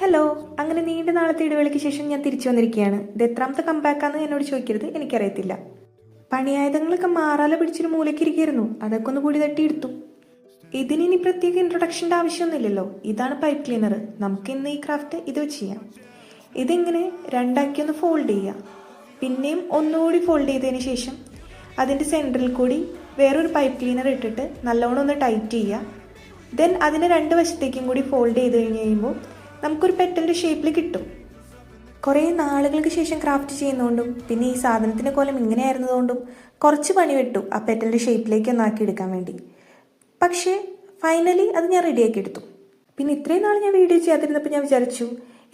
Hello, അങ്ങനെ നീണ്ട നാളത്തെ ഇടവേളയ്ക്ക് ശേഷം ഞാൻ തിരിച്ചു വന്നിരിക്കുകയാണ്. ഇത് എത്രാമത്തെ കമ്പാക്കാന്ന് എന്നോട് ചോദിക്കരുത്, എനിക്കറിയത്തില്ല. പണിയായുധങ്ങളൊക്കെ മാറാല പിടിച്ചൊരു മൂലക്കിരിക്കായിരുന്നു, അതൊക്കെ ഒന്ന് കൂടി തട്ടിയെടുത്തു. ഇതിനി പ്രത്യേക ഇൻട്രൊഡക്ഷൻ്റെ ആവശ്യമൊന്നുമില്ലല്ലോ. ഇതാണ് പൈപ്പ് ക്ലീനർ. നമുക്ക് ഇന്ന് ഈ ക്രാഫ്റ്റ് ഇത് വെച്ച് ചെയ്യാം. ഇതിങ്ങനെ രണ്ടാക്കി ഒന്ന് ഫോൾഡ് ചെയ്യുക, പിന്നെയും ഒന്നുകൂടി ഫോൾഡ് ചെയ്തതിന് ശേഷം അതിൻ്റെ സെൻറ്ററിൽ കൂടി വേറൊരു പൈപ്പ് ക്ലീനർ ഇട്ടിട്ട് നല്ലോണം ഒന്ന് ടൈറ്റ് ചെയ്യുക. ദെൻ അതിനെ രണ്ട് വശത്തേക്കും കൂടി ഫോൾഡ് ചെയ്ത് കഴിഞ്ഞ് കഴിയുമ്പോൾ നമുക്കൊരു പെറ്റലിൻ്റെ ഷേപ്പിൽ കിട്ടും. കുറേ നാളുകൾക്ക് ശേഷം ക്രാഫ്റ്റ് ചെയ്യുന്നതുകൊണ്ടും പിന്നെ ഈ സാധനത്തിൻ്റെ കോലം ഇങ്ങനെയായിരുന്നതുകൊണ്ടും കുറച്ച് പണി വിട്ടു ആ പെറ്റലിൻ്റെ ഷേപ്പിലേക്ക് ഒന്നാക്കി എടുക്കാൻ വേണ്ടി. പക്ഷേ ഫൈനലി അത് ഞാൻ റെഡിയാക്കി എടുത്തു. പിന്നെ ഇത്രയും നാൾ ഞാൻ വീഡിയോ ചെയ്യാതിരുന്നപ്പോൾ ഞാൻ വിചാരിച്ചു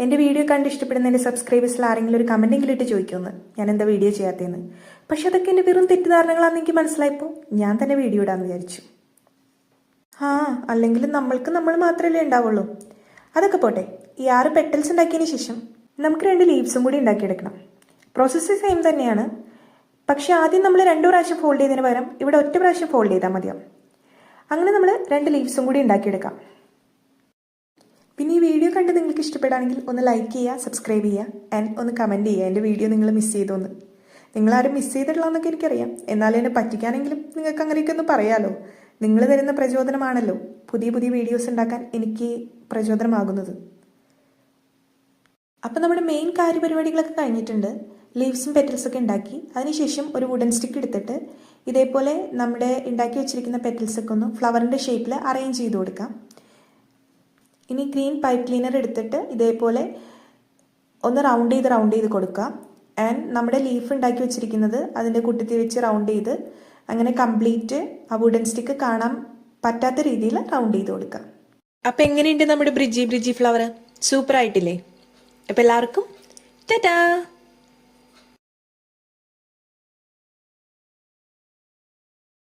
എൻ്റെ വീഡിയോ കണ്ട് ഇഷ്ടപ്പെടുന്ന എൻ്റെ സബ്സ്ക്രൈബേഴ്സിൽ ആരെങ്കിലും ഒരു കമൻറ്റെങ്കിലും ഇട്ട് ചോദിക്കുമെന്ന്, ഞാൻ എന്താ വീഡിയോ ചെയ്യാത്തതെന്ന്. പക്ഷെ അതൊക്കെ എൻ്റെ വെറും തെറ്റിദ്ധാരണകളാണെന്ന് എനിക്ക് മനസ്സിലായപ്പോൾ ഞാൻ തന്നെ വീഡിയോ ഇടാമെന്ന് വിചാരിച്ചു. അല്ലെങ്കിൽ നമ്മൾ മാത്രമല്ലേ ഉണ്ടാവുള്ളൂ. അതൊക്കെ പോട്ടെ, ഈ 6 പെറ്റൽസ് ഉണ്ടാക്കിയതിന് ശേഷം നമുക്ക് 2 ലീവ്സും കൂടി ഉണ്ടാക്കിയെടുക്കണം. പ്രോസസ്സ് സെയിം തന്നെയാണ്, പക്ഷെ ആദ്യം നമ്മൾ 2 പ്രാവശ്യം ഫോൾഡ് ചെയ്തതിന് പകരം ഇവിടെ ഒറ്റ പ്രാവശ്യം ഫോൾഡ് ചെയ്താൽ മതിയാവും. അങ്ങനെ നമ്മൾ 2 ലീവ്സും കൂടി ഉണ്ടാക്കിയെടുക്കാം. പിന്നെ ഈ വീഡിയോ കണ്ട് നിങ്ങൾക്ക് ഇഷ്ടപ്പെടുകയാണെങ്കിൽ ഒന്ന് ലൈക്ക് ചെയ്യുക, സബ്സ്ക്രൈബ് ചെയ്യുക, ആൻഡ് ഒന്ന് കമൻറ്റ് ചെയ്യുക എൻ്റെ വീഡിയോ നിങ്ങൾ മിസ് ചെയ്തോന്ന്. നിങ്ങളാരും മിസ് ചെയ്തിട്ടില്ലെന്നൊക്കെ എനിക്കറിയാം, എന്നാലും എന്നെ പറ്റിക്കാനെങ്കിലും നിങ്ങൾക്ക് അങ്ങനെയൊക്കെ ഒന്ന് പറയാമല്ലോ. നിങ്ങൾ തരുന്ന പ്രചോദനമാണല്ലോ പുതിയ പുതിയ വീഡിയോസ് ഉണ്ടാക്കാൻ എനിക്ക് പ്രചോദനമാകുന്നത്. അപ്പം നമ്മുടെ മെയിൻ കാര്യപരിപാടികളൊക്കെ കഴിഞ്ഞിട്ടുണ്ട്. ലീവ്സും പെറ്റൽസൊക്കെ ഉണ്ടാക്കി അതിനുശേഷം ഒരു വുഡൻ സ്റ്റിക്ക് എടുത്തിട്ട് ഇതേപോലെ നമ്മുടെ ഉണ്ടാക്കി വെച്ചിരിക്കുന്ന പെറ്റൽസൊക്കെ ഒന്ന് ഫ്ലവറിൻ്റെ ഷേപ്പിൽ അറേഞ്ച് ചെയ്ത് കൊടുക്കാം. ഇനി ഗ്രീൻ പൈപ്പ് ക്ലീനർ എടുത്തിട്ട് ഇതേപോലെ ഒന്ന് റൗണ്ട് ചെയ്ത് കൊടുക്കുക. ആൻഡ് നമ്മുടെ ലീഫ് ഉണ്ടാക്കി വെച്ചിരിക്കുന്നത് അതിൻ്റെ കുട്ടത്തി വെച്ച് റൗണ്ട് ചെയ്ത് അങ്ങനെ കംപ്ലീറ്റ് ആ വുഡൻ സ്റ്റിക്ക് കാണാൻ പറ്റാത്ത രീതിയിൽ റൗണ്ട് ചെയ്ത് കൊടുക്കുക. അപ്പം എങ്ങനെയുണ്ട് നമ്മുടെ ബ്രിഡ്ജി ഫ്ലവർ? സൂപ്പർ ആയിട്ടില്ലേ? അപ്പം എല്ലാവർക്കും ടാറ്റാ.